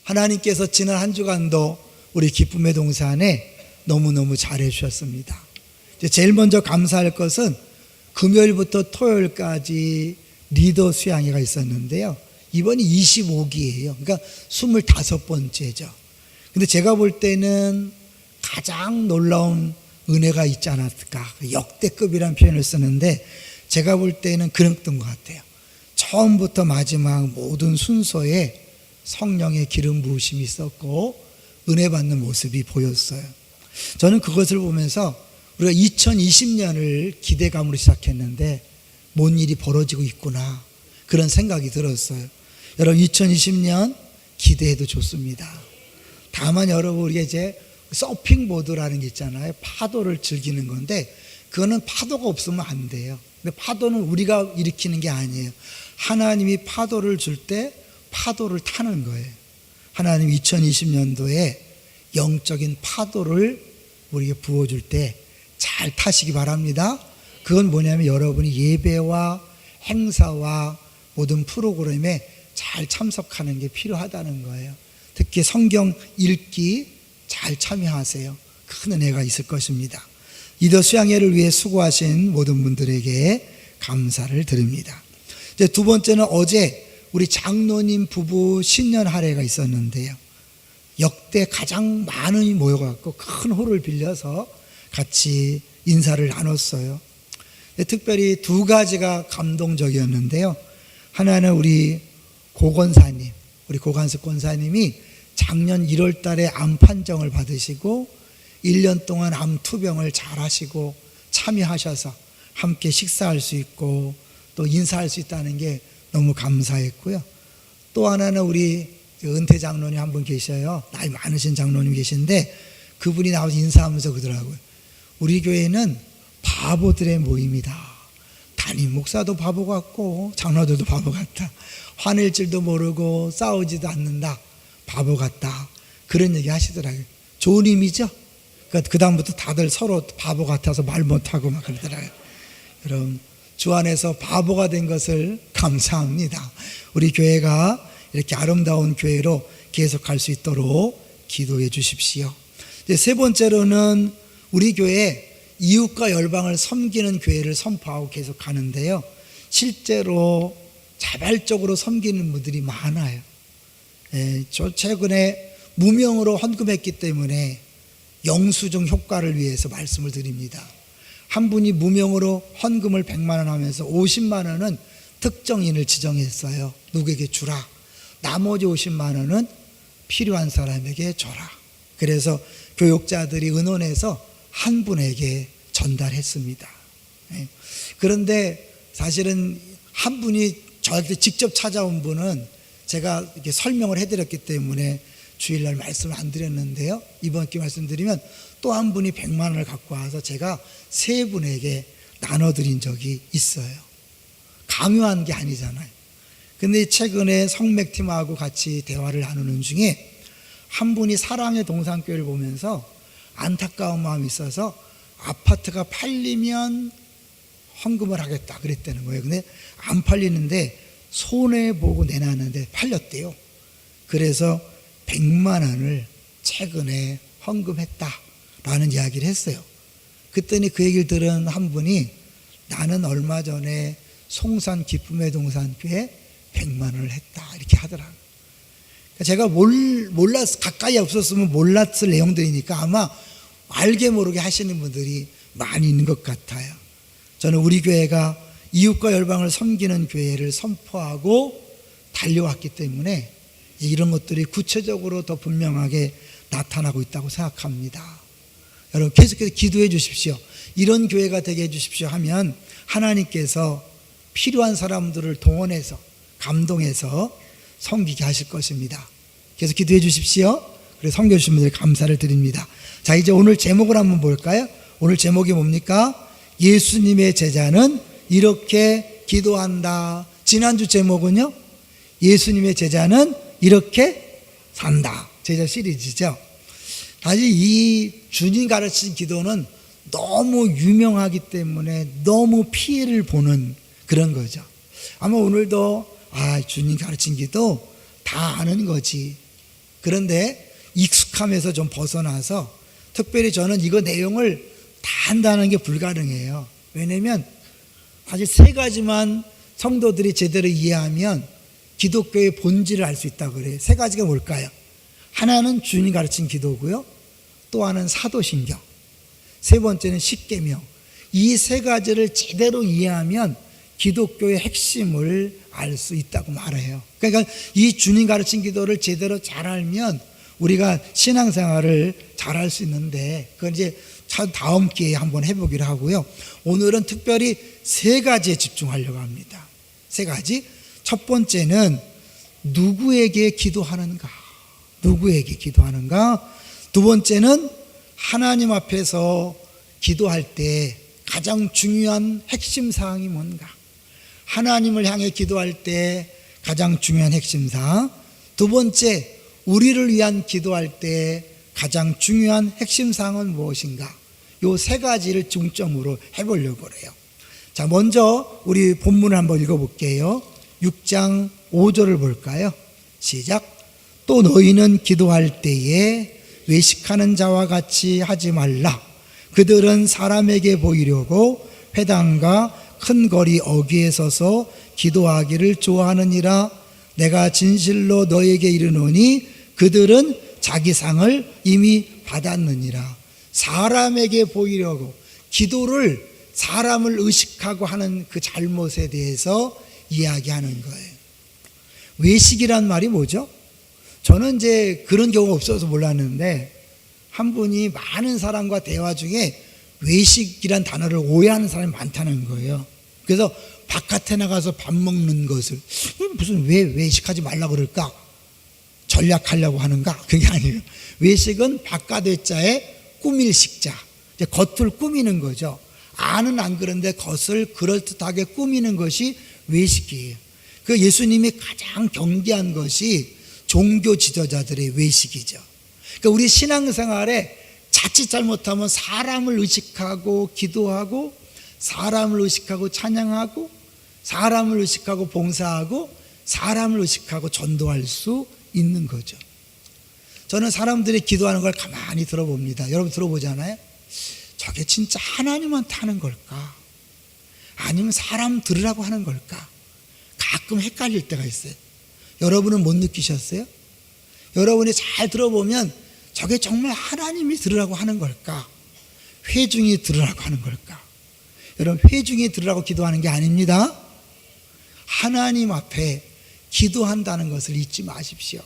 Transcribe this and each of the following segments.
하나님께서 지난 한 주간도 우리 기쁨의 동산에 너무너무 잘해 주셨습니다. 제일 먼저 감사할 것은 금요일부터 토요일까지 리더 수양회가 있었는데요. 이번이 25기예요. 그러니까 25번째죠. 근데 제가 볼 때는 가장 놀라운 은혜가 있지 않았을까. 역대급이라는 표현을 쓰는데 제가 볼 때는 그랬던 것 같아요. 처음부터 마지막 모든 순서에 성령의 기름 부으심이 있었고 은혜 받는 모습이 보였어요. 저는 그것을 보면서 우리가 2020년을 기대감으로 시작했는데 뭔 일이 벌어지고 있구나 그런 생각이 들었어요. 여러분 2020년 기대해도 좋습니다. 다만 여러분 우리가 이제 서핑보드라는 게 있잖아요. 파도를 즐기는 건데 그거는 파도가 없으면 안 돼요. 근데 파도는 우리가 일으키는 게 아니에요. 하나님이 파도를 줄 때 파도를 타는 거예요. 하나님 2020년도에 영적인 파도를 우리에게 부어줄 때 잘 타시기 바랍니다. 그건 뭐냐면 여러분이 예배와 행사와 모든 프로그램에 잘 참석하는 게 필요하다는 거예요. 특히 성경 읽기 잘 참여하세요. 큰 은혜가 있을 것입니다. 리더 수양회를 위해 수고하신 모든 분들에게 감사를 드립니다. 이제 두 번째는 어제 우리 장로님 부부 신년 할애가 있었는데요. 역대 가장 많은 모여갖고 큰 홀을 빌려서 같이 인사를 나눴어요. 특별히 두 가지가 감동적이었는데요. 하나는 우리 고건사님, 우리 고관숙 권사님이 작년 1월 달에 암 판정을 받으시고 1년 동안 암 투병을 잘 하시고 참여하셔서 함께 식사할 수 있고 또 인사할 수 있다는 게 너무 감사했고요. 또 하나는 우리 은퇴 장로님 한 분 계셔요. 나이 많으신 장로님 계신데 그분이 나와서 인사하면서 그러더라고요. 우리 교회는 바보들의 모임이다. 담임 목사도 바보 같고 장로들도 바보 같다. 화낼 줄도 모르고 싸우지도 않는다. 바보 같다. 그런 얘기 하시더라고요. 좋은 의미죠? 그러니까 그 다음부터 다들 서로 바보 같아서 말 못하고 막 그러더라고요. 여러분 주 안에서 바보가 된 것을 감사합니다. 우리 교회가 이렇게 아름다운 교회로 계속 갈 수 있도록 기도해 주십시오. 세 번째로는 우리 교회 이웃과 열방을 섬기는 교회를 선포하고 계속 가는데요. 실제로 자발적으로 섬기는 분들이 많아요. 저 최근에 무명으로 헌금했기 때문에 영수증 효과를 위해서 말씀을 드립니다. 한 분이 무명으로 헌금을 100만 원 하면서 50만 원은 특정인을 지정했어요. 누구에게 주라. 나머지 50만 원은 필요한 사람에게 줘라. 그래서 교육자들이 의논해서 한 분에게 전달했습니다. 그런데 사실은 한 분이 저한테 직접 찾아온 분은 제가 이렇게 설명을 해드렸기 때문에 주일날 말씀을 안 드렸는데요. 이번 기회에 말씀드리면 또 한 분이 100만 원을 갖고 와서 제가 세 분에게 나눠드린 적이 있어요. 강요한 게 아니잖아요. 근데 최근에 성맥팀하고 같이 대화를 나누는 중에 한 분이 사랑의 동산교회를 보면서 안타까운 마음이 있어서 아파트가 팔리면 헌금을 하겠다 그랬다는 거예요. 근데 안 팔리는데 손해보고 내놨는데 팔렸대요. 그래서 100만 원을 최근에 헌금했다라는 이야기를 했어요. 그랬더니 그 얘기를 들은 한 분이 나는 얼마 전에 송산 기쁨의 동산교회 100만 원을 했다 이렇게 하더라고요. 제가 몰랐 가까이 없었으면 몰랐을 내용들이니까 아마 알게 모르게 하시는 분들이 많이 있는 것 같아요. 저는 우리 교회가 이웃과 열방을 섬기는 교회를 선포하고 달려왔기 때문에 이런 것들이 구체적으로 더 분명하게 나타나고 있다고 생각합니다. 여러분 계속해서 기도해 주십시오. 이런 교회가 되게 해 주십시오 하면 하나님께서 필요한 사람들을 동원해서 감동해서 섬기게 하실 것입니다. 계속 기도해 주십시오. 그래서 섬겨주신 분들 감사를 드립니다. 자, 이제 오늘 제목을 한번 볼까요? 오늘 제목이 뭡니까? 예수님의 제자는 이렇게 기도한다. 지난주 제목은요? 예수님의 제자는 이렇게 산다. 제자 시리즈죠. 사실 이 주님 가르친 기도는 너무 유명하기 때문에 너무 피해를 보는 그런 거죠. 아마 오늘도 주님 가르친 기도 다 아는 거지. 그런데 익숙함에서 좀 벗어나서 특별히 저는 이거 내용을 다 한다는 게 불가능해요. 왜냐하면 사실 세 가지만 성도들이 제대로 이해하면 기독교의 본질을 알 수 있다고 그래요. 세 가지가 뭘까요? 하나는 주님이 가르친 기도고요. 또 하나는 사도신경. 세 번째는 십계명. 이 세 가지를 제대로 이해하면 기독교의 핵심을 알 수 있다고 말해요. 그러니까 이 주님 가르친 기도를 제대로 잘 알면 우리가 신앙생활을 잘 할 수 있는데 그건 이제 다음 기회에 한번 해보기로 하고요. 오늘은 특별히 세 가지에 집중하려고 합니다. 세 가지. 첫 번째는 누구에게 기도하는가? 누구에게 기도하는가? 두 번째는 하나님 앞에서 기도할 때 가장 중요한 핵심 사항이 뭔가? 하나님을 향해 기도할 때 가장 중요한 핵심 사항. 두 번째, 우리를 위한 기도할 때 가장 중요한 핵심 사항은 무엇인가? 요 세 가지를 중점으로 해보려고 그래요. 자, 먼저 우리 본문을 한번 읽어볼게요. 6장 5절을 볼까요? 시작. 또 너희는 기도할 때에 외식하는 자와 같이 하지 말라. 그들은 사람에게 보이려고 회당과 큰 거리 어귀에 서서 기도하기를 좋아하느니라. 내가 진실로 너에게 이르노니 그들은 자기 상을 이미 받았느니라. 사람에게 보이려고 기도를 사람을 의식하고 하는 그 잘못에 대해서 이야기하는 거예요. 외식이란 말이 뭐죠? 저는 이제 그런 경우가 없어서 몰랐는데 한 분이 많은 사람과 대화 중에 외식이란 단어를 오해하는 사람이 많다는 거예요. 그래서 바깥에 나가서 밥 먹는 것을 무슨 왜 외식하지 말라고 그럴까? 전략하려고 하는가? 그게 아니에요. 외식은 바깥 외자에 꾸밀 식자, 이제 겉을 꾸미는 거죠. 안은 안 그런데 겉을 그럴듯하게 꾸미는 것이 외식이에요. 그 예수님이 가장 경계한 것이 종교 지도자들의 외식이죠. 그러니까 우리 신앙생활에 자칫 잘못하면 사람을 의식하고 기도하고 사람을 의식하고 찬양하고 사람을 의식하고 봉사하고 사람을 의식하고 전도할 수 있는 거죠. 저는 사람들이 기도하는 걸 가만히 들어봅니다. 여러분 들어보잖아요. 저게 진짜 하나님한테 하는 걸까? 아니면 사람 들으라고 하는 걸까? 가끔 헷갈릴 때가 있어요. 여러분은 못 느끼셨어요? 여러분이 잘 들어보면 저게 정말 하나님이 들으라고 하는 걸까? 회중이 들으라고 하는 걸까? 여러분, 회중이 들으라고 기도하는 게 아닙니다. 하나님 앞에 기도한다는 것을 잊지 마십시오.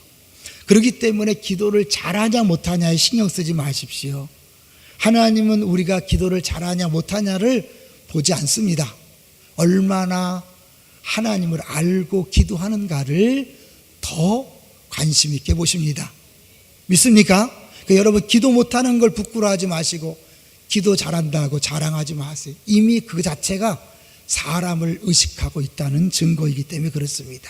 그렇기 때문에 기도를 잘하냐 못하냐에 신경 쓰지 마십시오. 하나님은 우리가 기도를 잘하냐 못하냐를 보지 않습니다. 얼마나 하나님을 알고 기도하는가를 더 관심 있게 보십니다. 믿습니까? 그러니까 여러분 기도 못하는 걸 부끄러워하지 마시고 기도 잘한다고 자랑하지 마세요. 이미 그 자체가 사람을 의식하고 있다는 증거이기 때문에 그렇습니다.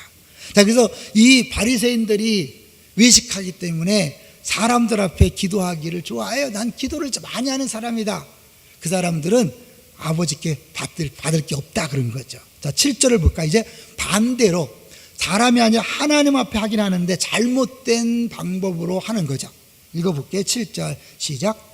자, 그래서 이 바리새인들이 외식하기 때문에 사람들 앞에 기도하기를 좋아해요. 난 기도를 많이 하는 사람이다. 그 사람들은 아버지께 받을 게 없다 그런 거죠. 자, 7절을 볼까? 이제 반대로 사람이 아니라 하나님 앞에 하긴 하는데 잘못된 방법으로 하는 거죠. 읽어볼게요. 7절 시작.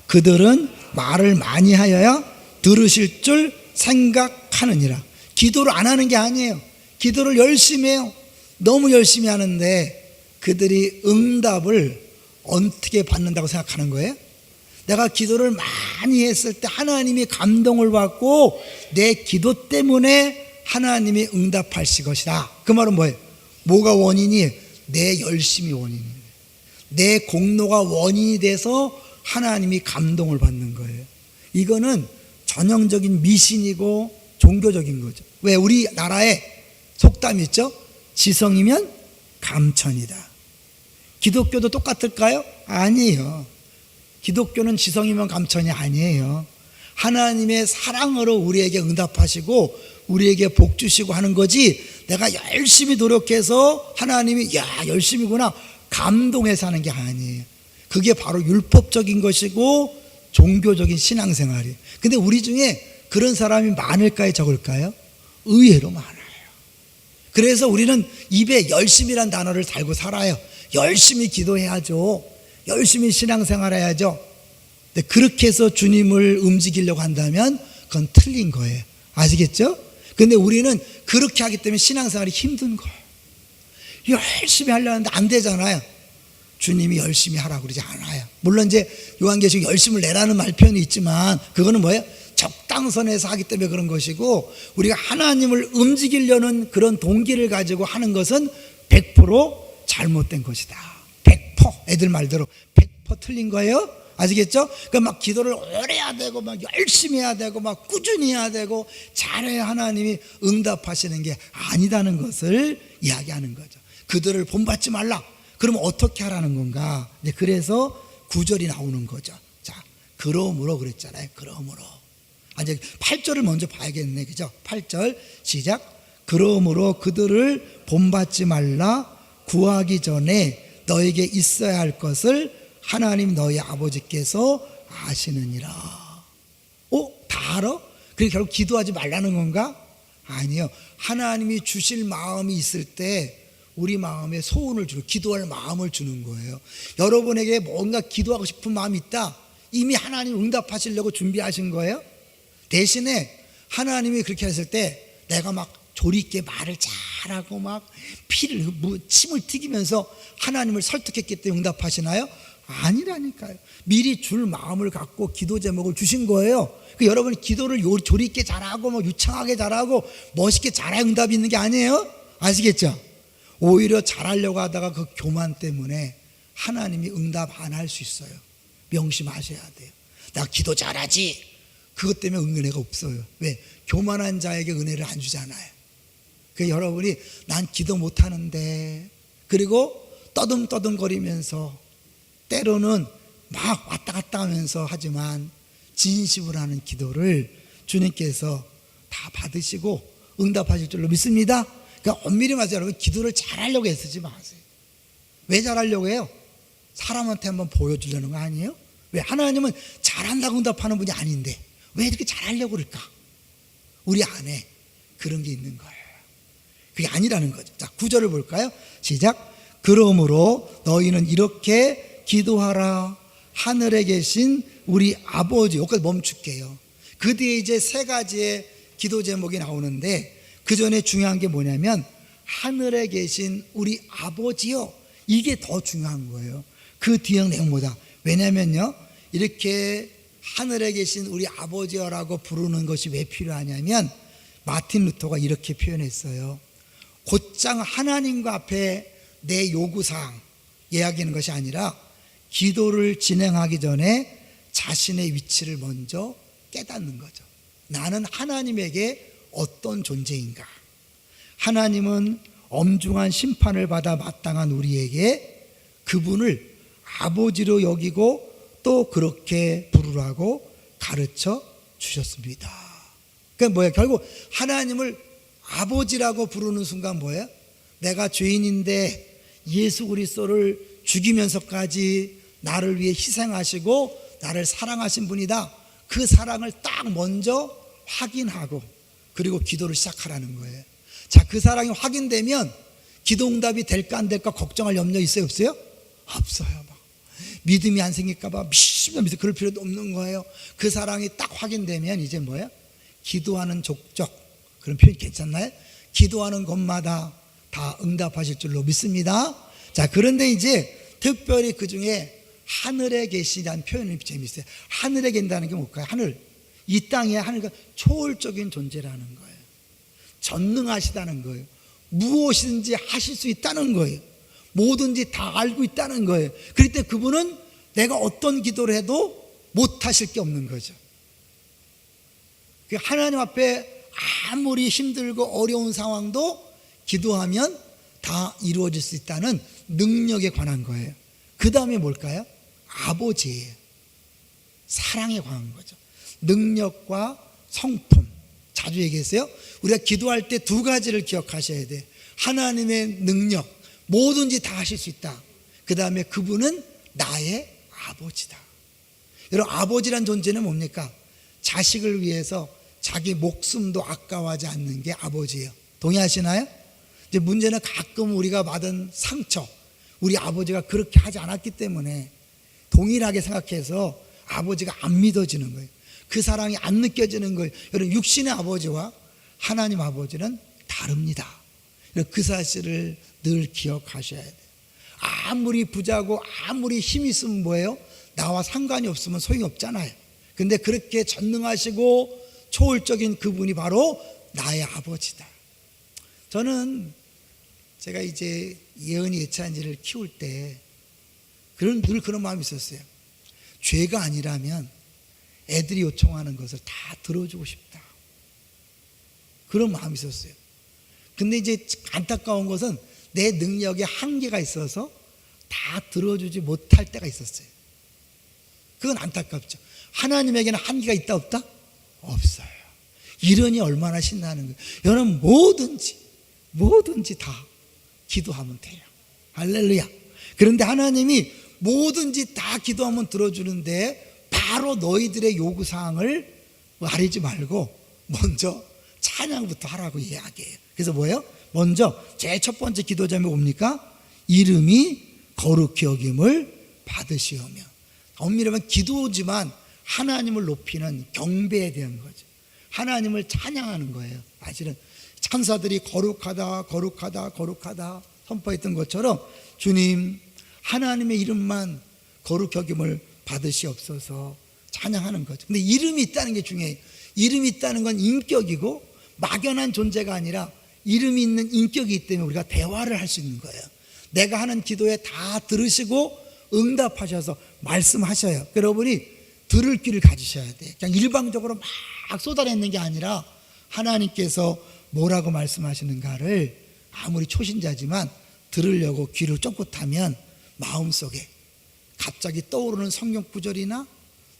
그들은 말을 많이 하여야 들으실 줄 생각하느니라. 기도를 안 하는 게 아니에요. 기도를 열심히 해요. 너무 열심히 하는데 그들이 응답을 어떻게 받는다고 생각하는 거예요? 내가 기도를 많이 했을 때 하나님이 감동을 받고 내 기도 때문에 하나님이 응답하실 것이다. 그 말은 뭐예요? 뭐가 원인이? 내 열심이 원인이에요. 내 공로가 원인이 돼서 하나님이 감동을 받는 거예요. 이거는 전형적인 미신이고 종교적인 거죠. 왜? 우리나라에 속담이 있죠? 지성이면 감천이다. 기독교도 똑같을까요? 아니에요. 기독교는 지성이면 감천이 아니에요. 하나님의 사랑으로 우리에게 응답하시고 우리에게 복 주시고 하는 거지, 내가 열심히 노력해서 하나님이 야 열심히구나 감동해서 하는 게 아니에요. 그게 바로 율법적인 것이고 종교적인 신앙생활이에요. 근데 우리 중에 그런 사람이 많을까요, 적을까요? 의외로 많아요. 그래서 우리는 입에 열심이란 단어를 달고 살아요. 열심히 기도해야죠. 열심히 신앙생활 해야죠. 근데 그렇게 해서 주님을 움직이려고 한다면 그건 틀린 거예요. 아시겠죠? 근데 우리는 그렇게 하기 때문에 신앙생활이 힘든 거예요. 열심히 하려는데 안 되잖아요. 주님이 열심히 하라고 그러지 않아요. 물론 이제 요한계시록 열심을 내라는 말표현이 있지만 그거는 뭐예요? 적당선에서 하기 때문에 그런 것이고, 우리가 하나님을 움직이려는 그런 동기를 가지고 하는 것은 100% 잘못된 것이다. 100% 애들 말대로 100% 틀린 거예요. 아시겠죠? 그러니까 막 기도를 오래 해야 되고 막 열심히 해야 되고 막 꾸준히 해야 되고 잘해야 하나님이 응답하시는 게 아니다는 것을 이야기하는 거죠. 그들을 본받지 말라. 그러면 어떻게 하라는 건가? 그래서 9절이 나오는 거죠. 자, 그러므로 그랬잖아요. 그러므로. 이제 8절을 먼저 봐야겠네. 그죠? 8절 시작. 그러므로 그들을 본받지 말라. 구하기 전에 너에게 있어야 할 것을 하나님 너희 아버지께서 아시느니라. 다 알아? 그게 결국 기도하지 말라는 건가? 아니요. 하나님이 주실 마음이 있을 때 우리 마음에 소원을 주고 기도할 마음을 주는 거예요. 여러분에게 뭔가 기도하고 싶은 마음이 있다. 이미 하나님 응답하시려고 준비하신 거예요. 대신에 하나님이 그렇게 했을 때 내가 막 조리 있게 말을 잘하고 막 침을 튀기면서 하나님을 설득했기 때문에 응답하시나요? 아니라니까요. 미리 줄 마음을 갖고 기도 제목을 주신 거예요. 여러분 기도를 조리 있게 잘하고 뭐 유창하게 잘하고 멋있게 잘해야 응답이 있는 게 아니에요. 아시겠죠? 오히려 잘하려고 하다가 그 교만 때문에 하나님이 응답 안 할 수 있어요. 명심하셔야 돼요. 나 기도 잘하지. 그것 때문에 은혜가 없어요. 왜? 교만한 자에게 은혜를 안 주잖아요. 그래서 여러분이 난 기도 못하는데, 그리고 떠듬떠듬거리면서 때로는 막 왔다 갔다 하면서 하지만 진심으로 하는 기도를 주님께서 다 받으시고 응답하실 줄로 믿습니다. 그러니까 엄밀히 말해서 여러분 기도를 잘하려고 애쓰지 마세요. 왜 잘하려고 해요? 사람한테 한번 보여주려는 거 아니에요? 왜? 하나님은 잘한다고 응답하는 분이 아닌데 왜 이렇게 잘하려고 그럴까? 우리 안에 그런 게 있는 거예요. 그게 아니라는 거죠. 자, 9절을 볼까요? 시작. 그러므로 너희는 이렇게 기도하라. 하늘에 계신 우리 아버지. 여기까지 멈출게요. 그 뒤에 이제 세 가지의 기도 제목이 나오는데 그 전에 중요한 게 뭐냐면 하늘에 계신 우리 아버지요. 이게 더 중요한 거예요. 그 뒤에 내용보다. 왜냐면요, 이렇게 하늘에 계신 우리 아버지여라고 부르는 것이 왜 필요하냐면 마틴 루터가 이렇게 표현했어요. 곧장 하나님과 앞에 내 요구사항 이야기하는 것이 아니라 기도를 진행하기 전에 자신의 위치를 먼저 깨닫는 거죠. 나는 하나님에게 어떤 존재인가? 하나님은 엄중한 심판을 받아 마땅한 우리에게 그분을 아버지로 여기고 또 그렇게 부르라고 가르쳐 주셨습니다. 그러니까 뭐예요? 결국 하나님을 아버지라고 부르는 순간 뭐예요? 내가 죄인인데 예수 그리스도를 죽이면서까지 나를 위해 희생하시고 나를 사랑하신 분이다. 그 사랑을 딱 먼저 확인하고 그리고 기도를 시작하라는 거예요. 자, 그 사랑이 확인되면 기도 응답이 될까 안 될까 걱정할 염려 있어요? 없어요? 없어요. 믿음이 안 생길까봐 믿어 그럴 필요도 없는 거예요. 그 사랑이 딱 확인되면 이제 뭐예요? 기도하는 족적, 그런 표현 괜찮나요? 기도하는 것마다 다 응답하실 줄로 믿습니다. 자, 그런데 이제 특별히 그 중에 하늘에 계시다는 표현이 재밌어요. 하늘에 계신다는 게 뭘까요? 하늘, 이 땅에 하늘과 초월적인 존재라는 거예요. 전능하시다는 거예요. 무엇이든지 하실 수 있다는 거예요. 뭐든지 다 알고 있다는 거예요. 그럴 때 그분은 내가 어떤 기도를 해도 못하실 게 없는 거죠. 하나님 앞에 아무리 힘들고 어려운 상황도 기도하면 다 이루어질 수 있다는 능력에 관한 거예요. 그 다음에 뭘까요? 아버지예요. 사랑에 관한 거죠. 능력과 성품. 자주 얘기했어요. 우리가 기도할 때 두 가지를 기억하셔야 돼요. 하나님의 능력, 뭐든지 다 하실 수 있다. 그 다음에 그분은 나의 아버지다. 여러분, 아버지란 존재는 뭡니까? 자식을 위해서 자기 목숨도 아까워하지 않는 게 아버지예요. 동의하시나요? 이제 문제는 가끔 우리가 받은 상처, 우리 아버지가 그렇게 하지 않았기 때문에 동일하게 생각해서 아버지가 안 믿어지는 거예요. 그 사랑이 안 느껴지는 거예요. 여러분, 육신의 아버지와 하나님 아버지는 다릅니다. 그 사실을 늘 기억하셔야 돼요. 아무리 부자고 아무리 힘 있으면 뭐예요? 나와 상관이 없으면 소용이 없잖아요. 근데 그렇게 전능하시고 초월적인 그분이 바로 나의 아버지다. 저는 제가 이제 예은이 예찬이를 키울 때 늘 그런 마음이 있었어요. 죄가 아니라면 애들이 요청하는 것을 다 들어주고 싶다. 그런 마음이 있었어요. 근데 이제 안타까운 것은 내 능력에 한계가 있어서 다 들어주지 못할 때가 있었어요. 그건 안타깝죠. 하나님에게는 한계가 있다 없다? 없어요. 이러니 얼마나 신나는 거예요. 여러분, 뭐든지 다 기도하면 돼요. 할렐루야. 그런데 하나님이 뭐든지 다 기도하면 들어주는데 바로 너희들의 요구사항을 말하지 말고 먼저 찬양부터 하라고 이야기해요. 그래서 뭐예요? 먼저 제 첫 번째 기도 제목이 뭡니까? 이름이 거룩히 여김을 받으시오며. 엄밀하면 기도지만 하나님을 높이는 경배에 대한 거죠. 하나님을 찬양하는 거예요. 사실은 천사들이 거룩하다 거룩하다 거룩하다 선포했던 것처럼 주님 하나님의 이름만 거룩히 여김을 받으시옵소서 찬양하는 거죠. 근데 이름이 있다는 게 중요해요. 이름이 있다는 건 인격이고 막연한 존재가 아니라 이름이 있는 인격이기 때문에 우리가 대화를 할 수 있는 거예요. 내가 하는 기도에 다 들으시고 응답하셔서 말씀하셔요. 여러분이 들을 귀를 가지셔야 돼요. 그냥 일방적으로 막 쏟아내는 게 아니라 하나님께서 뭐라고 말씀하시는가를 아무리 초신자지만 들으려고 귀를 쫑긋하면 마음속에 갑자기 떠오르는 성경 구절이나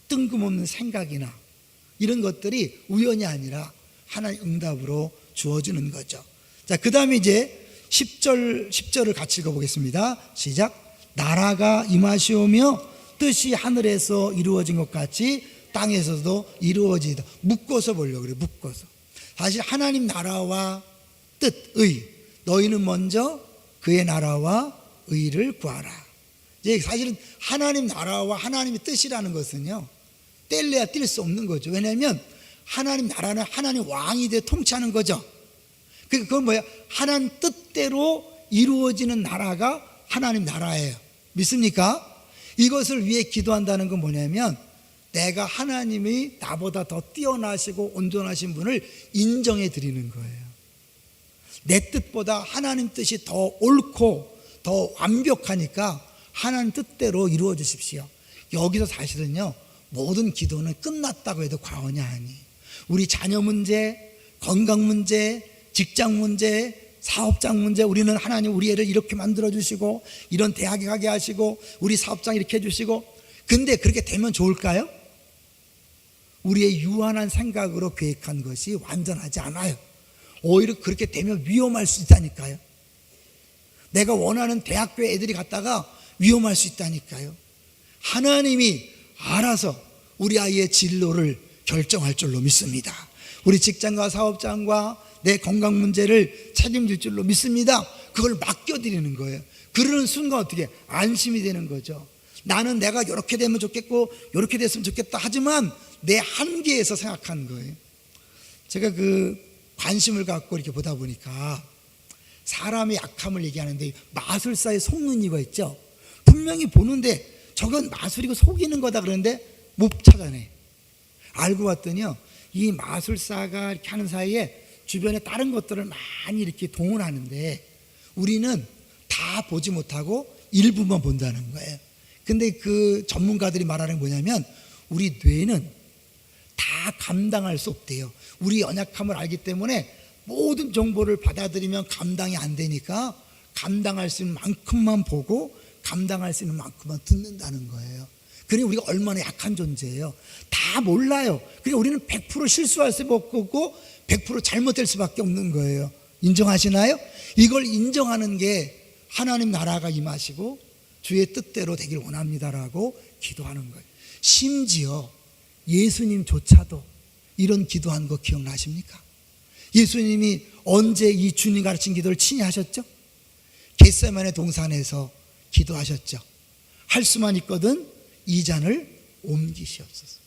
뜬금없는 생각이나 이런 것들이 우연이 아니라 하나의 응답으로 주어지는 거죠. 자, 그 다음에 이제 10절을 같이 읽어보겠습니다. 시작. 나라가 임하시오며 뜻이 하늘에서 이루어진 것 같이 땅에서도 이루어지다. 묶어서 보려고 그래요. 묶어서. 사실 하나님 나라와 뜻의, 너희는 먼저 그의 나라와 의를 구하라. 이제 사실은 하나님 나라와 하나님의 뜻이라는 것은요, 뗄래야 뗄 수 없는 거죠. 왜냐하면 하나님 나라는 하나님 왕이 돼 통치하는 거죠. 그건 뭐야? 하나님 뜻대로 이루어지는 나라가 하나님 나라예요. 믿습니까? 이것을 위해 기도한다는 건 뭐냐면 내가 하나님이 나보다 더 뛰어나시고 온전하신 분을 인정해 드리는 거예요. 내 뜻보다 하나님 뜻이 더 옳고 더 완벽하니까 하나님 뜻대로 이루어 주십시오. 여기서 사실은요, 모든 기도는 끝났다고 해도 과언이 아니에요. 우리 자녀 문제, 건강 문제, 직장 문제, 사업장 문제, 우리는 하나님 우리 애를 이렇게 만들어 주시고 이런 대학에 가게 하시고 우리 사업장 이렇게 해주시고, 근데 그렇게 되면 좋을까요? 우리의 유한한 생각으로 계획한 것이 완전하지 않아요. 오히려 그렇게 되면 위험할 수 있다니까요. 내가 원하는 대학교에 애들이 갔다가 위험할 수 있다니까요. 하나님이 알아서 우리 아이의 진로를 결정할 줄로 믿습니다. 우리 직장과 사업장과 내 건강 문제를 책임질 줄로 믿습니다. 그걸 맡겨드리는 거예요. 그러는 순간 어떻게 안심이 되는 거죠. 나는 내가 이렇게 되면 좋겠고 이렇게 됐으면 좋겠다 하지만 내 한계에서 생각하는 거예요. 제가 관심을 갖고 이렇게 보다 보니까 사람의 약함을 얘기하는데 마술사의 속는 이유가 있죠. 분명히 보는데 저건 마술이고 속이는 거다 그러는데 못 찾아내. 알고 봤더니요, 이 마술사가 이렇게 하는 사이에 주변에 다른 것들을 많이 이렇게 동원하는데 우리는 다 보지 못하고 일부만 본다는 거예요. 근데 그 전문가들이 말하는 게 뭐냐면 우리 뇌는 다 감당할 수 없대요. 우리 연약함을 알기 때문에 모든 정보를 받아들이면 감당이 안 되니까 감당할 수 있는 만큼만 보고 감당할 수 있는 만큼만 듣는다는 거예요. 그러니 우리가 얼마나 약한 존재예요. 다 몰라요. 그러니까 우리는 100% 실수할 수밖에 없고 100% 잘못될 수밖에 없는 거예요. 인정하시나요? 이걸 인정하는 게 하나님 나라가 임하시고 주의 뜻대로 되길 원합니다라고 기도하는 거예요. 심지어 예수님조차도 이런 기도한 거 기억나십니까? 예수님이 언제 이 주님 가르친 기도를 친히 하셨죠? 겟세마네 동산에서 기도하셨죠. 할 수만 있거든 이 잔을 옮기시옵소서.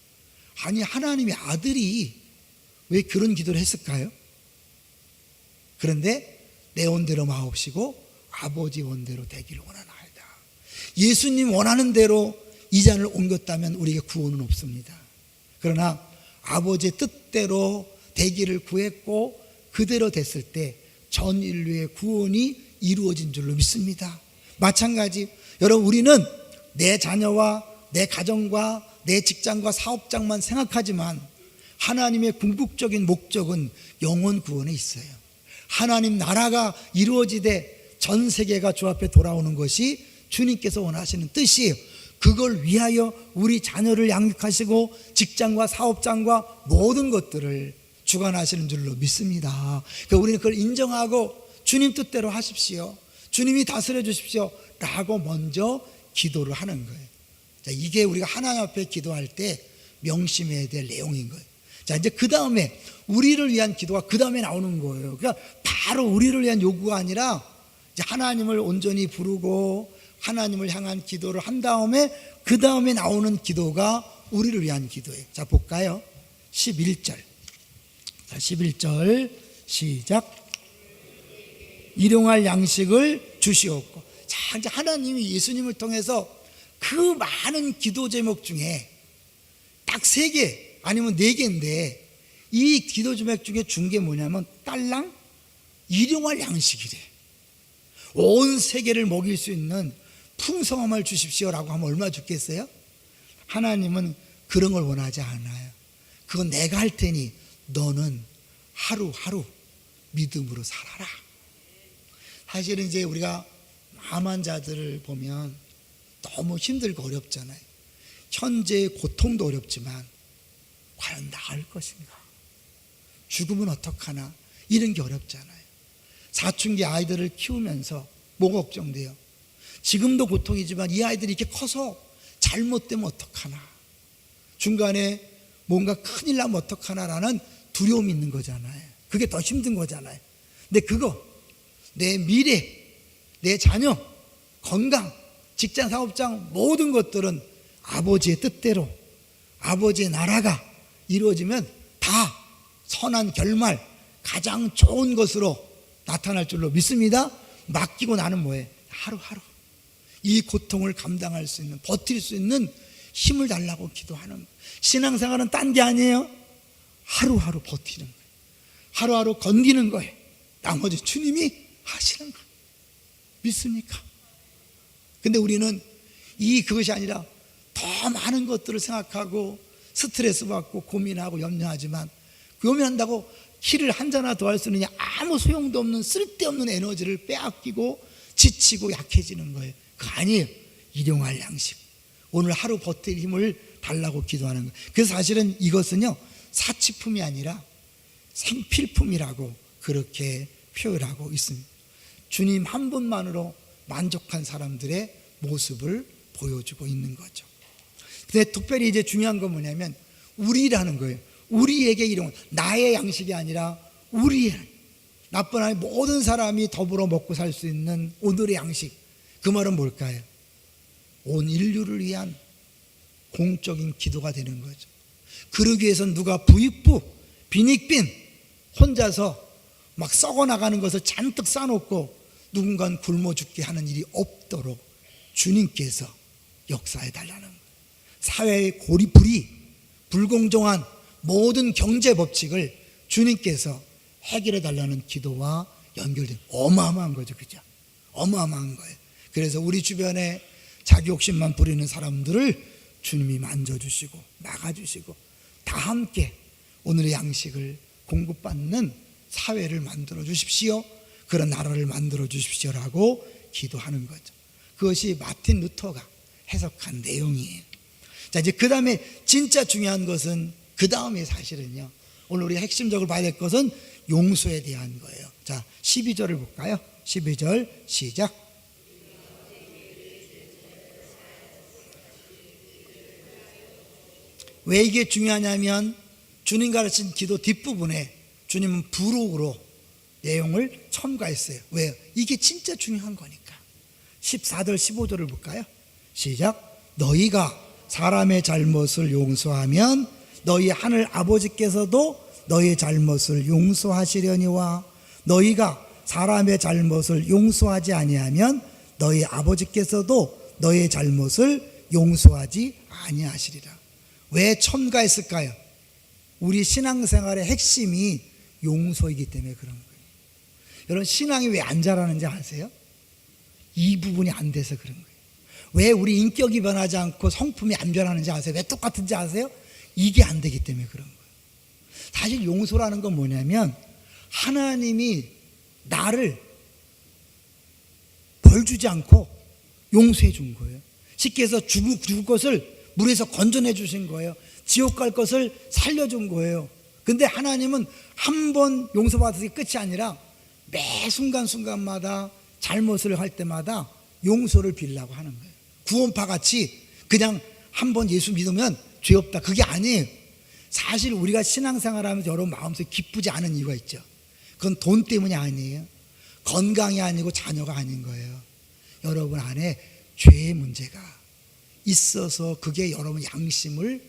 아니, 하나님의 아들이 왜 그런 기도를 했을까요? 그런데 내 원대로 마옵시고 아버지 원대로 되기를 원하나이다. 예수님 원하는 대로 이 잔을 옮겼다면 우리에게 구원은 없습니다. 그러나 아버지의 뜻대로 되기를 구했고 그대로 됐을 때 전 인류의 구원이 이루어진 줄로 믿습니다. 마찬가지 여러분, 우리는 내 자녀와 내 가정과 내 직장과 사업장만 생각하지만 하나님의 궁극적인 목적은 영혼 구원에 있어요. 하나님 나라가 이루어지되 전 세계가 주 앞에 돌아오는 것이 주님께서 원하시는 뜻이에요. 그걸 위하여 우리 자녀를 양육하시고 직장과 사업장과 모든 것들을 주관하시는 줄로 믿습니다. 그러니까 우리는 그걸 인정하고 주님 뜻대로 하십시오, 주님이 다스려 주십시오 라고 먼저 기도를 하는 거예요. 자, 이게 우리가 하나님 앞에 기도할 때 명심해야 될 내용인 거예요. 자, 이제 그 다음에 우리를 위한 기도가 그 다음에 나오는 거예요. 그러니까 바로 우리를 위한 요구가 아니라 이제 하나님을 온전히 부르고 하나님을 향한 기도를 한 다음에 그 다음에 나오는 기도가 우리를 위한 기도예요. 자, 볼까요? 11절. 자, 11절 시작. 일용할 양식을 주시옵고. 자, 이제 하나님이 예수님을 통해서 그 많은 기도 제목 중에 딱 3개 아니면 4개인데 이 기도 제목 중에 준 게 뭐냐면 딸랑 일용할 양식이래. 온 세계를 먹일 수 있는 풍성함을 주십시오라고 하면 얼마 좋겠어요? 하나님은 그런 걸 원하지 않아요. 그건 내가 할 테니 너는 하루하루 믿음으로 살아라. 사실은 이제 우리가 암 환자들을 보면 너무 힘들고 어렵잖아요. 현재의 고통도 어렵지만 과연 나을 것인가? 죽으면 어떡하나? 이런 게 어렵잖아요. 사춘기 아이들을 키우면서 뭐가 걱정돼요? 지금도 고통이지만 이 아이들이 이렇게 커서 잘못되면 어떡하나? 중간에 뭔가 큰일 나면 어떡하나라는 두려움이 있는 거잖아요. 그게 더 힘든 거잖아요. 근데 그거 내 미래, 내 자녀, 건강, 직장, 사업장 모든 것들은 아버지의 뜻대로 아버지의 나라가 이루어지면 다 선한 결말, 가장 좋은 것으로 나타날 줄로 믿습니다. 맡기고 나는 뭐예요? 하루하루 이 고통을 감당할 수 있는, 버틸 수 있는 힘을 달라고 기도하는 거예요. 신앙생활은 딴 게 아니에요. 하루하루 버티는 거예요. 하루하루 건기는 거예요. 나머지 주님이 하시는 거예요. 믿습니까? 근데 우리는 그것이 아니라 더 많은 것들을 생각하고 스트레스 받고 고민하고 염려하지만 그 고민한다고 키를 한 잔이나 더 할 수 있느냐? 아무 소용도 없는 쓸데없는 에너지를 빼앗기고 지치고 약해지는 거예요. 그거 아니에요. 일용할 양식, 오늘 하루 버틸 힘을 달라고 기도하는 거예요. 그래서 사실은 이것은요 사치품이 아니라 생필품이라고 그렇게 표현하고 있습니다. 주님 한 분만으로 만족한 사람들의 모습을 보여주고 있는 거죠. 근데 특별히 이제 중요한 건 뭐냐면 우리라는 거예요. 우리에게 일용, 나의 양식이 아니라 우리의, 나뿐 아니라 모든 사람이 더불어 먹고 살 수 있는 오늘의 양식. 그 말은 뭘까요? 온 인류를 위한 공적인 기도가 되는 거죠. 그러기 위해서는 누가 부익부, 빈익빈 혼자서 막 썩어나가는 것을 잔뜩 싸놓고 누군가는 굶어 죽게 하는 일이 없도록 주님께서 역사해 달라는 거예요. 사회의 고리불이, 불공정한 모든 경제 법칙을 주님께서 해결해 달라는 기도와 연결된 어마어마한 거죠. 그죠? 어마어마한 거예요. 그래서 우리 주변에 자기 욕심만 부리는 사람들을 주님이 만져주시고 막아주시고 다 함께 오늘의 양식을 공급받는 사회를 만들어 주십시오. 그런 나라를 만들어 주십시오라고 기도하는 거죠. 그것이 마틴 루터가 해석한 내용이에요. 자, 이제 그 다음에 진짜 중요한 것은 그 다음에 사실은요, 오늘 우리가 핵심적으로 봐야 될 것은 용서에 대한 거예요. 자, 12절을 볼까요? 12절 시작. 왜 이게 중요하냐면 주님 가르친 기도 뒷부분에 주님은 부록으로 내용을 첨가했어요. 왜요? 이게 진짜 중요한 거니까. 14절 15절을 볼까요? 시작. 너희가 사람의 잘못을 용서하면 너희 하늘 아버지께서도 너희 잘못을 용서하시려니와 너희가 사람의 잘못을 용서하지 아니하면 너희 아버지께서도 너희 잘못을 용서하지 아니하시리라. 왜 첨가했을까요? 우리 신앙생활의 핵심이 용서이기 때문에 그런 거예요. 여러분, 신앙이 왜 안 자라는지 아세요? 이 부분이 안 돼서 그런 거예요. 왜 우리 인격이 변하지 않고 성품이 안 변하는지 아세요? 왜 똑같은지 아세요? 이게 안 되기 때문에 그런 거예요. 사실 용서라는 건 뭐냐면 하나님이 나를 벌 주지 않고 용서해 준 거예요. 쉽게 해서 죽을 것을 물에서 건져내 주신 거예요. 지옥 갈 것을 살려준 거예요. 근데 하나님은 한 번 용서받아서 끝이 아니라 매 순간순간마다 잘못을 할 때마다 용서를 빌려고 하는 거예요. 구원파 같이 그냥 한 번 예수 믿으면 죄 없다, 그게 아니에요. 사실 우리가 신앙생활하면서 여러분 마음속에 기쁘지 않은 이유가 있죠. 그건 돈 때문이 아니에요. 건강이 아니고 자녀가 아닌 거예요. 여러분 안에 죄의 문제가 있어서 그게 여러분 양심을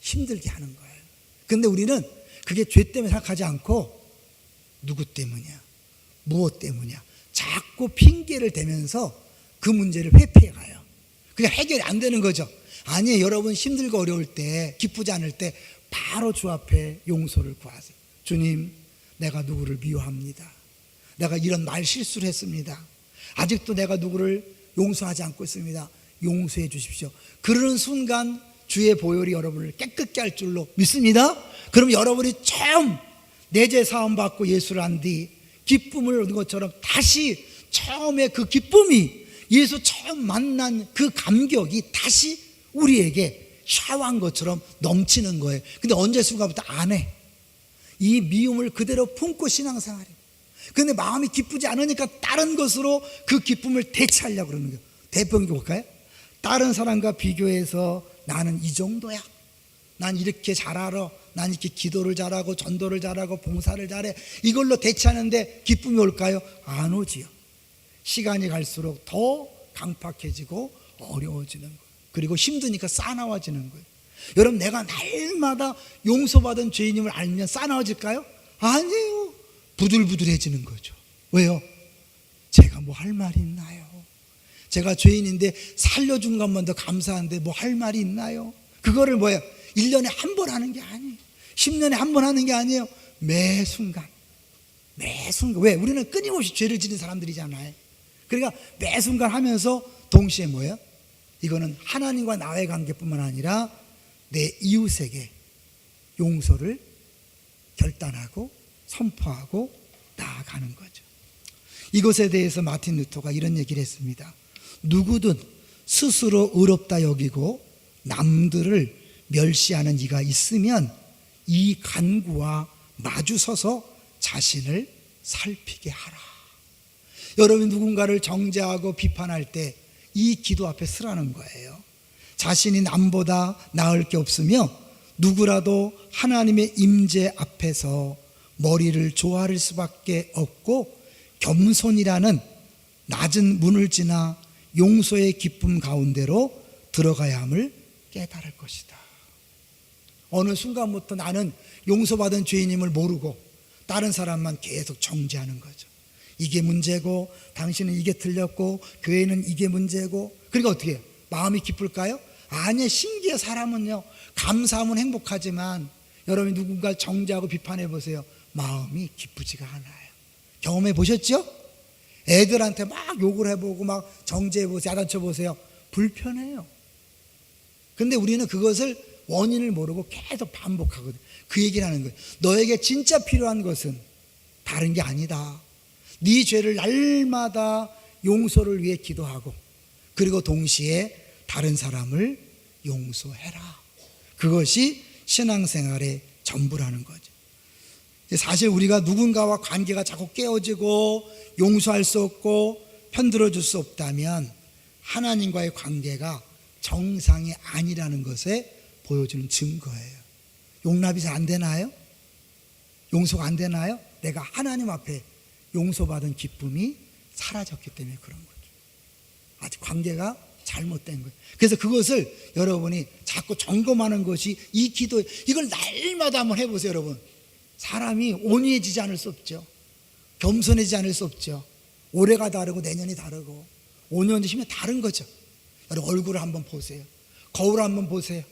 힘들게 하는 거예요. 근데 우리는 그게 죄 때문에 생각하지 않고 누구 때문이야, 무엇 때문이야, 자꾸 핑계를 대면서 그 문제를 회피해 가요. 그게 해결이 안 되는 거죠. 아니에요. 여러분 힘들고 어려울 때, 기쁘지 않을 때 바로 주 앞에 용서를 구하세요. 주님, 내가 누구를 미워합니다. 내가 이런 말 실수를 했습니다. 아직도 내가 누구를 용서하지 않고 있습니다. 용서해 주십시오. 그러는 순간 주의 보혈이 여러분을 깨끗게 할 줄로 믿습니다. 그럼 여러분이 처음 내죄 사함 받고 예수를 안 뒤 기쁨을 얻은 것처럼 다시 처음에 그 기쁨이, 예수 처음 만난 그 감격이 다시 우리에게 샤워한 것처럼 넘치는 거예요. 근데 언제 순간부터 안 해. 이 미움을 그대로 품고 신앙생활이에요. 근데 마음이 기쁘지 않으니까 다른 것으로 그 기쁨을 대체하려고 그러는 거예요. 대표적인 거 볼까요? 다른 사람과 비교해서 나는 이 정도야, 난 이렇게 잘 알아, 난 이렇게 기도를 잘하고 전도를 잘하고 봉사를 잘해, 이걸로 대체하는데 기쁨이 올까요? 안 오지요. 시간이 갈수록 더 강팍해지고 어려워지는 거예요. 그리고 힘드니까 싸나워지는 거예요. 여러분, 내가 날마다 용서받은 죄인임을 알면 싸나워질까요? 아니에요. 부들부들해지는 거죠. 왜요? 제가 뭐 할 말이 있나요? 제가 죄인인데 살려준 것만 더 감사한데 뭐 할 말이 있나요? 그거를 뭐예요? 1년에 한 번 하는 게 아니에요. 10년에 한 번 하는 게 아니에요. 매 순간. 왜? 우리는 끊임없이 죄를 지는 사람들이잖아요. 그러니까 매 순간 하면서 동시에 뭐예요? 이거는 하나님과 나의 관계뿐만 아니라 내 이웃에게 용서를 결단하고 선포하고 나아가는 거죠. 이것에 대해서 마틴 루터가 이런 얘기를 했습니다. 누구든 스스로 의롭다 여기고 남들을 멸시하는 이가 있으면 이 간구와 마주서서 자신을 살피게 하라. 여러분, 누군가를 정죄하고 비판할 때 이 기도 앞에 서라는 거예요. 자신이 남보다 나을 게 없으며 누구라도 하나님의 임재 앞에서 머리를 조아릴 수밖에 없고 겸손이라는 낮은 문을 지나 용서의 기쁨 가운데로 들어가야 함을 깨달을 것이다. 어느 순간부터 나는 용서받은 죄인임을 모르고 다른 사람만 계속 정죄하는 거죠. 이게 문제고 당신은 이게 틀렸고 교회는 이게 문제고. 그러니까 어떻게 해요? 마음이 기쁠까요? 아니에요. 신기해. 사람은요, 감사하면 행복하지만 여러분이 누군가를 정죄하고 비판해 보세요. 마음이 기쁘지가 않아요. 경험해 보셨죠? 애들한테 막 욕을 해보고 막 정죄해 보세요, 야단쳐 보세요. 불편해요. 근데 우리는 그것을 원인을 모르고 계속 반복하거든요. 그 얘기를 하는 거예요. 너에게 진짜 필요한 것은 다른 게 아니다. 네 죄를 날마다 용서를 위해 기도하고 그리고 동시에 다른 사람을 용서해라. 그것이 신앙생활의 전부라는 거죠. 사실 우리가 누군가와 관계가 자꾸 깨어지고 용서할 수 없고 편들어 줄 수 없다면 하나님과의 관계가 정상이 아니라는 것에 보여주는 증거예요. 용납이 잘 안 되나요? 용서가 안 되나요? 내가 하나님 앞에 용서받은 기쁨이 사라졌기 때문에 그런 거죠. 아직 관계가 잘못된 거예요. 그래서 그것을 여러분이 자꾸 점검하는 것이 이 기도, 이걸 날마다 한번 해보세요, 여러분. 사람이 온유해지지 않을 수 없죠. 겸손해지지 않을 수 없죠. 올해가 다르고 내년이 다르고 5년 뒤시면 다른 거죠. 여러분 얼굴을 한번 보세요. 거울을 한번 보세요.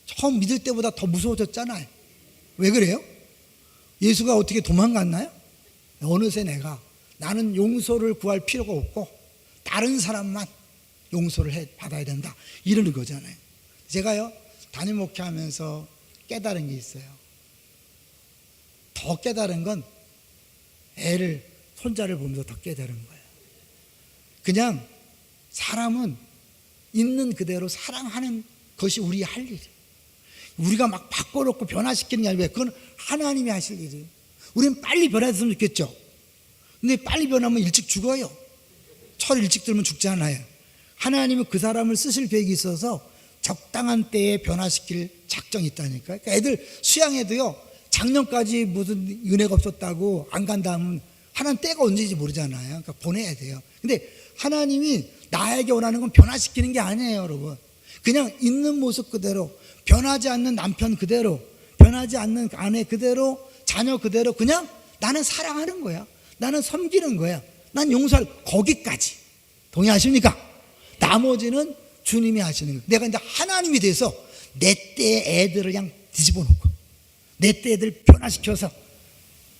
처음 믿을 때보다 더 무서워졌잖아요. 왜 그래요? 예수가 어떻게 도망갔나요? 어느새 나는 용서를 구할 필요가 없고 다른 사람만 용서를 받아야 된다, 이러는 거잖아요. 제가요 담임 목회하면서 깨달은 게 있어요. 더 깨달은 건 손자를 보면서 더 깨달은 거예요. 그냥 사람은 있는 그대로 사랑하는 것이 우리 할 일이에요. 우리가 막 바꿔놓고 변화시키는 게 아니라 그건 하나님이 하실 일이에요. 우리는 빨리 변화했으면 좋겠죠. 근데 빨리 변하면 일찍 죽어요. 철 일찍 들면 죽잖아요. 하나님은 그 사람을 쓰실 계획이 있어서 적당한 때에 변화시킬 작정이 있다니까요. 그러니까 애들 수양해도요, 작년까지 무슨 은혜가 없었다고 안 간다면 하나님 때가 언제인지 모르잖아요. 그러니까 보내야 돼요. 근데 하나님이 나에게 원하는 건 변화시키는 게 아니에요, 여러분. 그냥 있는 모습 그대로, 변하지 않는 남편 그대로, 변하지 않는 아내 그대로, 자녀 그대로 그냥 나는 사랑하는 거야. 나는 섬기는 거야. 난 용서할 거기까지. 동의하십니까? 나머지는 주님이 하시는 거예요. 내가 이제 하나님이 돼서 내 때의 애들을 그냥 뒤집어 놓고 내 때 애들 변화시켜서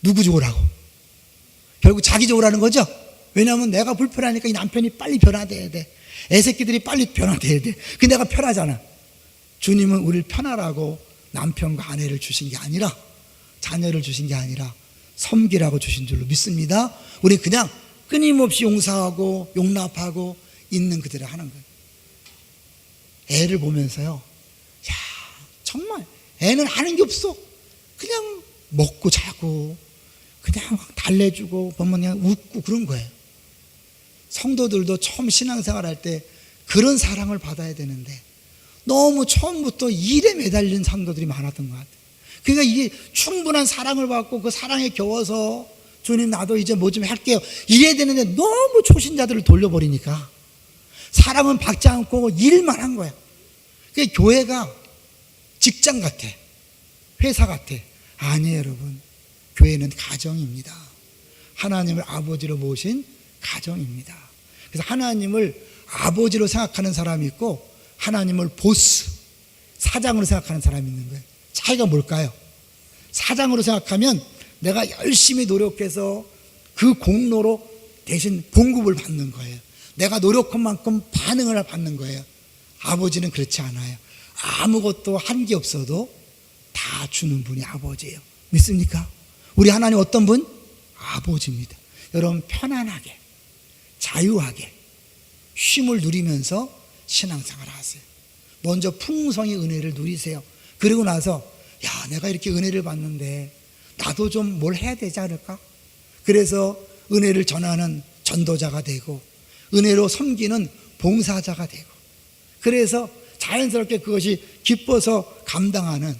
누구 좋으라고? 결국 자기 좋으라는 거죠. 왜냐하면 내가 불편하니까 이 남편이 빨리 변화돼야 돼. 애새끼들이 빨리 변화돼야 돼. 근데 내가 편하잖아. 주님은 우리를 편하라고 남편과 아내를 주신 게 아니라, 자녀를 주신 게 아니라 섬기라고 주신 줄로 믿습니다. 우리 그냥 끊임없이 용서하고 용납하고 있는 그대로 하는 거예요. 애를 보면서요, 야, 정말 애는 하는 게 없어. 그냥 먹고 자고 그냥 달래주고 보면 그냥 웃고 그런 거예요. 성도들도 처음 신앙생활 할 때 그런 사랑을 받아야 되는데 너무 처음부터 일에 매달린 성도들이 많았던 것 같아요. 그러니까 이게 충분한 사랑을 받고 그 사랑에 겨워서 주님 나도 이제 뭐 좀 할게요 이래야 되는데 너무 초신자들을 돌려버리니까 사랑은 받지 않고 일만 한 거야. 그러니까 교회가 직장 같아, 회사 같아. 아니에요, 여러분. 교회는 가정입니다. 하나님을 아버지로 모신 가정입니다. 그래서 하나님을 아버지로 생각하는 사람이 있고 하나님을 보스, 사장으로 생각하는 사람이 있는 거예요. 차이가 뭘까요? 사장으로 생각하면 내가 열심히 노력해서 그 공로로 대신 봉급을 받는 거예요. 내가 노력한 만큼 반응을 받는 거예요. 아버지는 그렇지 않아요. 아무것도 한 게 없어도 다 주는 분이 아버지예요. 믿습니까? 우리 하나님 어떤 분? 아버지입니다. 여러분 편안하게, 자유하게, 쉼을 누리면서 신앙생활 하세요. 먼저 풍성히 은혜를 누리세요. 그리고 나서 야, 내가 이렇게 은혜를 받는데 나도 좀 뭘 해야 되지 않을까? 그래서 은혜를 전하는 전도자가 되고 은혜로 섬기는 봉사자가 되고, 그래서 자연스럽게 그것이 기뻐서 감당하는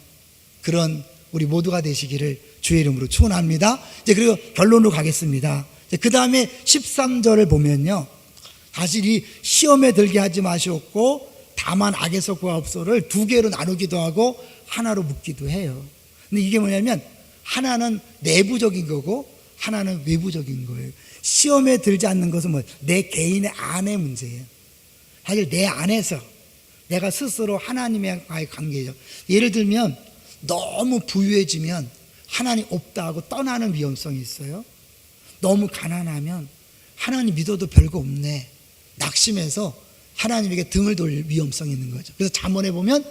그런 우리 모두가 되시기를 주의 이름으로 축원합니다. 이제 그리고 결론으로 가겠습니다. 그 다음에 13절을 보면요, 사실 이 시험에 들게 하지 마시옵고 다만 악에서 구하옵소를 두 개로 나누기도 하고 하나로 묶기도 해요. 근데 이게 뭐냐면 하나는 내부적인 거고 하나는 외부적인 거예요. 시험에 들지 않는 것은 뭐 내 개인의 안의 문제예요. 사실 내 안에서 내가 스스로 하나님과의 관계죠. 예를 들면 너무 부유해지면 하나님 없다 하고 떠나는 위험성이 있어요. 너무 가난하면 하나님 믿어도 별거 없네, 낙심해서 하나님에게 등을 돌릴 위험성이 있는 거죠. 그래서 잠언에 보면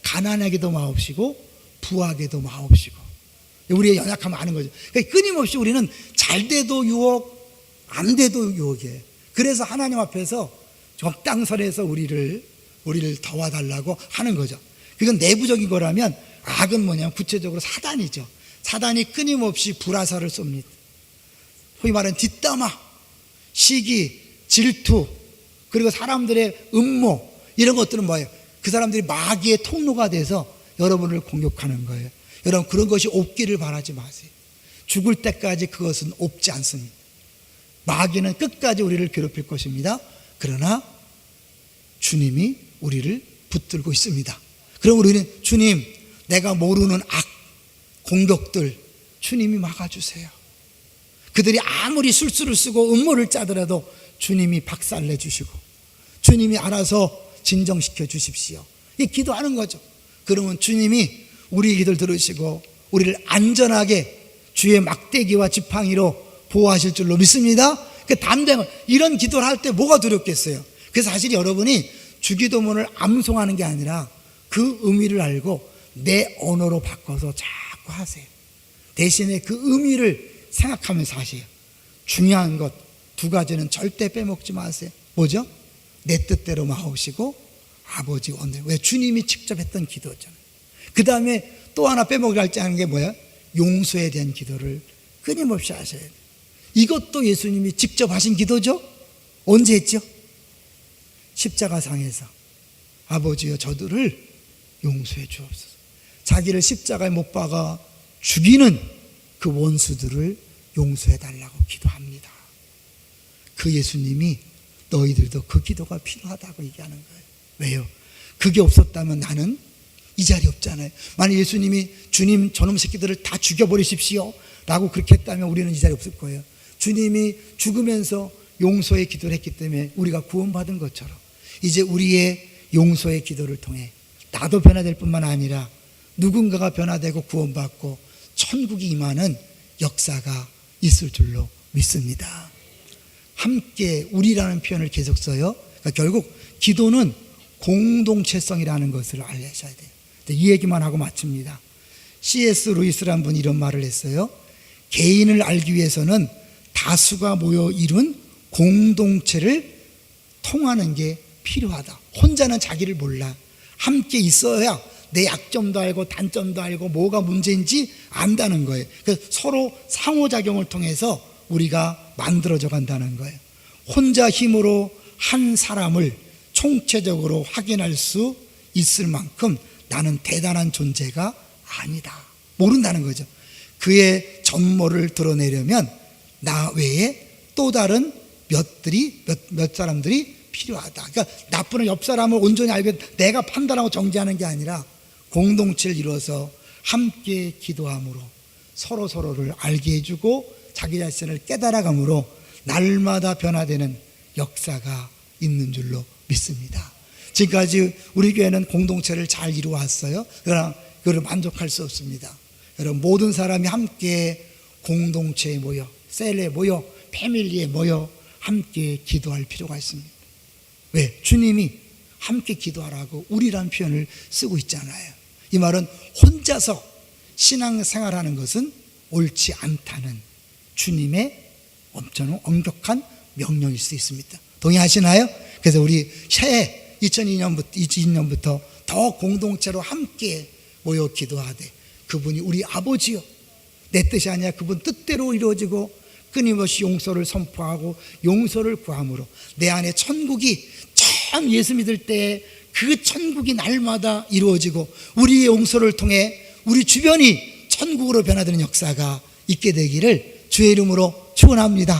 가난하게도 마옵시고 부하게도 마옵시고, 우리의 연약함을 아는 거죠. 그러니까 끊임없이 우리는 잘 돼도 유혹, 안 돼도 유혹이에요. 그래서 하나님 앞에서 적당선에서 우리를 도와달라고 하는 거죠. 그건 내부적인 거라면 악은 뭐냐면 구체적으로 사단이죠. 사단이 끊임없이 불화살을 쏩니다. 소위 말하는 뒷담화, 시기, 질투, 그리고 사람들의 음모, 이런 것들은 뭐예요? 그 사람들이 마귀의 통로가 돼서 여러분을 공격하는 거예요. 여러분, 그런 것이 없기를 바라지 마세요. 죽을 때까지 그것은 없지 않습니다. 마귀는 끝까지 우리를 괴롭힐 것입니다. 그러나 주님이 우리를 붙들고 있습니다. 그럼 우리는 주님, 내가 모르는 악, 공격들 주님이 막아주세요. 그들이 아무리 술수를 쓰고 음모를 짜더라도 주님이 박살내 주시고 주님이 알아서 진정시켜 주십시오. 이 기도하는 거죠. 그러면 주님이 우리 기도를 들으시고 우리를 안전하게 주의 막대기와 지팡이로 보호하실 줄로 믿습니다. 그 담대한 이런 기도를 할 때 뭐가 두렵겠어요? 그래서 사실 여러분이 주기도문을 암송하는 게 아니라 그 의미를 알고 내 언어로 바꿔서 자꾸 하세요. 대신에 그 의미를 생각하면서 하세요. 중요한 것 두 가지는 절대 빼먹지 마세요. 뭐죠? 내 뜻대로 마옵시고 아버지 원대로. 왜? 주님이 직접 했던 기도잖아요. 그 다음에 또 하나 빼먹지 않은 게 뭐야? 용서에 대한 기도를 끊임없이 하셔야 돼요. 이것도 예수님이 직접 하신 기도죠? 언제 했죠? 십자가상에서 아버지여 저들을 용서해 주옵소서. 자기를 십자가에 못 박아 죽이는 그 원수들을 용서해 달라고 기도합니다. 그 예수님이 너희들도 그 기도가 필요하다고 얘기하는 거예요. 왜요? 그게 없었다면 나는 이 자리에 없잖아요. 만약 예수님이 주님 저놈 새끼들을 다 죽여버리십시오 라고 그렇게 했다면 우리는 이 자리에 없을 거예요. 주님이 죽으면서 용서의 기도를 했기 때문에 우리가 구원받은 것처럼 이제 우리의 용서의 기도를 통해 나도 변화될 뿐만 아니라 누군가가 변화되고 구원받고 천국이 임하는 역사가 있을 줄로 믿습니다. 함께 우리라는 표현을 계속 써요. 그러니까 결국 기도는 공동체성이라는 것을 알려셔야 돼요. 이 얘기만 하고 마칩니다. C.S. 루이스라는 분이 이런 말을 했어요. 개인을 알기 위해서는 다수가 모여 이룬 공동체를 통하는 게 필요하다. 혼자는 자기를 몰라. 함께 있어야 내 약점도 알고 단점도 알고 뭐가 문제인지 안다는 거예요. 그래서 서로 상호작용을 통해서 우리가 만들어져 간다는 거예요. 혼자 힘으로 한 사람을 총체적으로 확인할 수 있을 만큼 나는 대단한 존재가 아니다. 모른다는 거죠. 그의 전모를 드러내려면 나 외에 또 다른 몇 사람들이 필요하다. 그러니까 나쁜 옆 사람을 온전히 알게 내가 판단하고 정죄하는 게 아니라 공동체를 이루어서 함께 기도함으로 서로를 알게 해주고 자기 자신을 깨달아감으로 날마다 변화되는 역사가 있는 줄로 믿습니다. 지금까지 우리 교회는 공동체를 잘 이루어왔어요. 그러나 그걸 만족할 수 없습니다. 여러분, 모든 사람이 함께 공동체에 모여, 셀에 모여, 패밀리에 모여 함께 기도할 필요가 있습니다. 왜? 주님이 함께 기도하라고 우리란 표현을 쓰고 있잖아요. 이 말은 혼자서 신앙생활하는 것은 옳지 않다는 주님의 엄청 엄격한 명령일 수 있습니다. 동의하시나요? 그래서 우리 새해 2022년부터 더 공동체로 함께 모여 기도하되 그분이 우리 아버지요 내 뜻이 아니라 그분 뜻대로 이루어지고 끊임없이 용서를 선포하고 용서를 구함으로 내 안에 천국이 처음 예수 믿을 때 그 천국이 날마다 이루어지고 우리의 용서를 통해 우리 주변이 천국으로 변화되는 역사가 있게 되기를 주의 이름으로 축원합니다.